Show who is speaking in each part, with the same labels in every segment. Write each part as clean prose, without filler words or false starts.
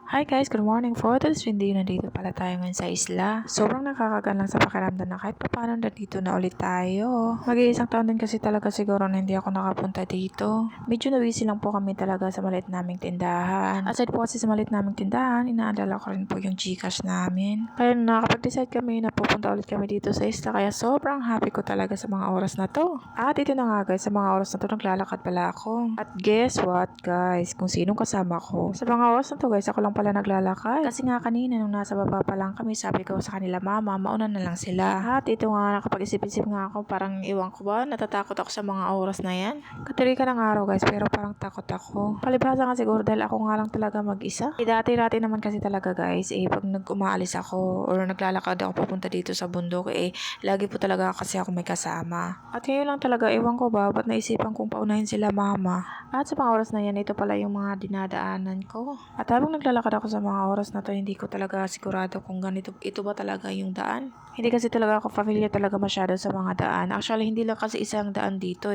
Speaker 1: Hi guys, good morning. For today's video, nandito pala tayo ngayon sa isla. Sobrang nakakagaan lang sa pakiramdam na kahit paano nandito na ulit tayo. Mag-iisang taon din kasi talaga siguro na hindi ako nakapunta dito. Medyo na-busy lang po kami talaga sa maliit naming tindahan. Aside po kasi sa maliit naming tindahan, inaalala ko rin po yung Gcash namin. Kaya nakapag-decide kami na pupunta ulit kami dito sa isla. Kaya sobrang happy ko talaga sa mga oras na to. At ito na nga guys, sa mga oras na to naglalakad pala ako. At guess what guys, kung sinong kasama ko. Sa mga oras na to guys, ako lang pala naglalakad. Kasi nga kanina nung nasa baba pa lang kami, sabi ko sa kanila, mama, mauna na lang sila. At ito nga, nakapag-isip-isip nga ako, parang iwan ko ba, natatakot ako sa mga oras na yan. Katulika ng araw guys, pero parang takot ako. Palibhasa nga siguro dahil ako nga lang talaga mag-isa. Dati-dati naman kasi talaga guys, pag nag-umaalis ako or naglalakad ako papunta dito sa bundok, lagi po talaga kasi ako may kasama. At ngayon lang talaga, ewan ko ba, ba't naisipan kong paunahin sila mama. At sa mga oras na yan, ito pala yung mga dinadaanan ko. At habang naglalakad ako sa mga oras na to, hindi ko talaga sigurado kung ito ba talaga yung daan. Hindi kasi talaga ako familiar talaga masyado sa mga daan. Actually, hindi lang kasi isang daan dito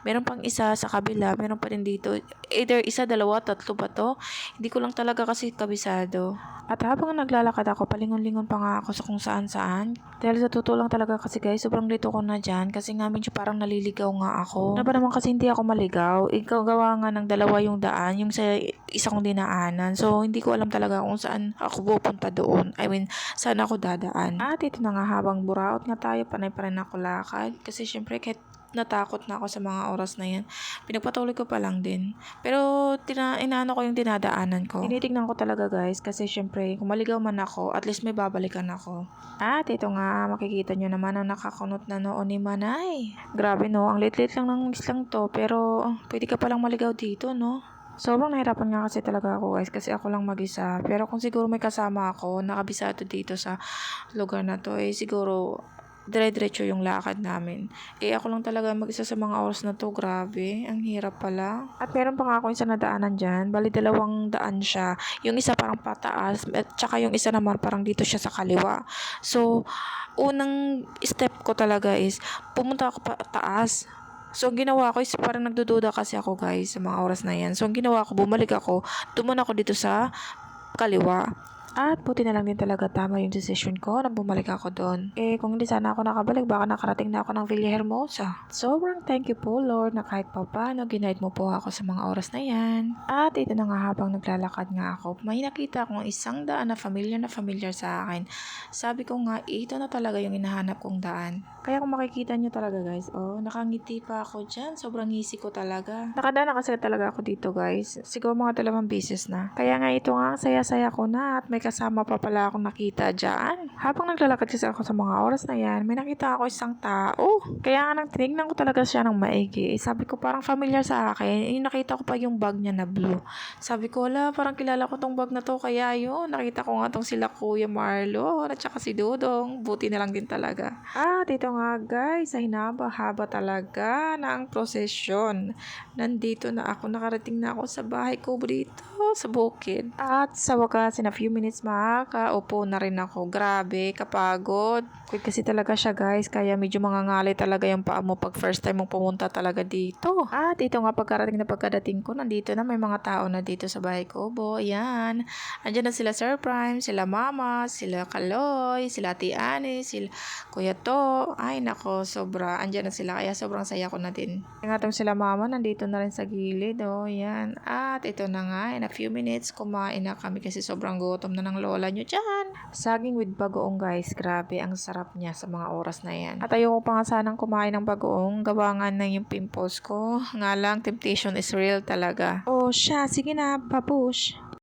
Speaker 1: Meron pang isa sa kabila, meron pa rin dito. Either isa, dalawa, tatlo ba to? Hindi ko lang talaga kasi kabisado. At habang naglalakad ako, palingon-lingon pa nga ako sa kung saan-saan. Dahil sa totoo lang talaga kasi guys, sobrang lito ko na dyan. Kasi nga medyo parang naliligaw nga ako. Ano ba naman kasi hindi ako maligaw? Ikaw gawa nga ng dalawa yung daan, yung sa isa kong dinaanan. So, hindi ko alam talaga kung saan ako pupunta doon. I mean, saan ako dadaan. At ito na nga, habang buraot nga tayo, panay pa rin ako lakad. Kasi syempre, kahit natakot na ako sa mga oras na yan, pinagpatuloy ko pa lang din. Pero inaano ko yung dinadaanan ko. Tinitignan ko talaga guys, kasi syempre kung maligaw man ako, at least may babalikan ako. At ito nga, makikita nyo naman ang nakakunot na noon ni Manay. Grabe no, ang lit-lit lang ng islang to, pero pwede ka palang maligaw dito no. Sobrang nahirapan nga kasi talaga ako guys, kasi ako lang mag-isa. Pero kung siguro may kasama ako, nakabisado dito sa lugar na to, siguro dire-diretso yung lakad namin. Ako lang talaga mag-isa sa mga oras na to. Grabe, ang hirap pala. At meron pa nga ako isang nadaanan dyan. Bali, dalawang daan siya. Yung isa parang pataas, at saka yung isa naman parang dito siya sa kaliwa. So, unang step ko talaga is, pumunta ako pataas. So, ang ginawa ko is parang nagdududa kasi ako guys sa mga oras na yan. So, ang ginawa ko, bumalik ako, tumun ako dito sa kaliwa. At buti na lang din talaga tama yung decision ko na bumalik ako doon. Kung hindi sana ako nakabalik, baka nakarating na ako ng Villahermosa. Sobrang thank you po Lord na kahit pa paano ginaid mo po ako sa mga oras na yan. At ito na nga, habang naglalakad nga ako, may nakita akong isang daan na familiar sa akin. Sabi ko nga, ito na talaga yung hinahanap kong daan. Kaya kung makikita nyo talaga guys, nakangiti pa ako dyan. Sobrang ngisi ko talaga. Nakadaan na kasi talaga ako dito guys. Siguro mga 2 beses na. Kaya nga ito nga, saya-saya ko na at may kasama pa pala akong nakita dyan. Habang naglalakad kasi ako sa mga oras na yan, may nakita ako isang tao. Kaya nga tinignan ko talaga siya ng maigi. Sabi ko parang familiar sa akin. Nakita ko pa yung bag niya na blue. Sabi ko, wala, parang kilala ko tong bag na to. Kaya yun, nakita ko nga tong sila Kuya Marlo at saka si Dudong. Buti na lang din talaga. At ito nga guys, ay haba talaga ng prosesyon. Nandito na ako, nakarating na ako sa bahay ko dito sa bukid. At sa wakas, in a few minutes makaupo na rin ako. Grabe, kapagod. Quick kasi talaga siya guys, kaya medyo mangangalay talaga yung paa mo pag first time mong pumunta talaga dito. At ito nga, pagkadating ko, nandito na may mga tao na dito sa bahay ko. Ayan. Andiyan na sila Sir Prime, sila Mama, sila Kaloy, sila Ate Ani, sila Kuya To. Ay nako, sobra. Andiyan na sila, kaya sobrang saya ko na din. Nga tong sila Mama, nandito na rin sa gilid. Yan. At ito na nga, in a few minutes, kumain na kami kasi sobrang gutom na ng lola nyo dyan. Saging with bagoong guys, grabe, ang sarap niya sa mga oras na yan. At ayoko pa nga sanang kumain ng bagoong, gawa nga na yung pimples ko. Nga lang, temptation is real talaga. Siya, sige na, babush.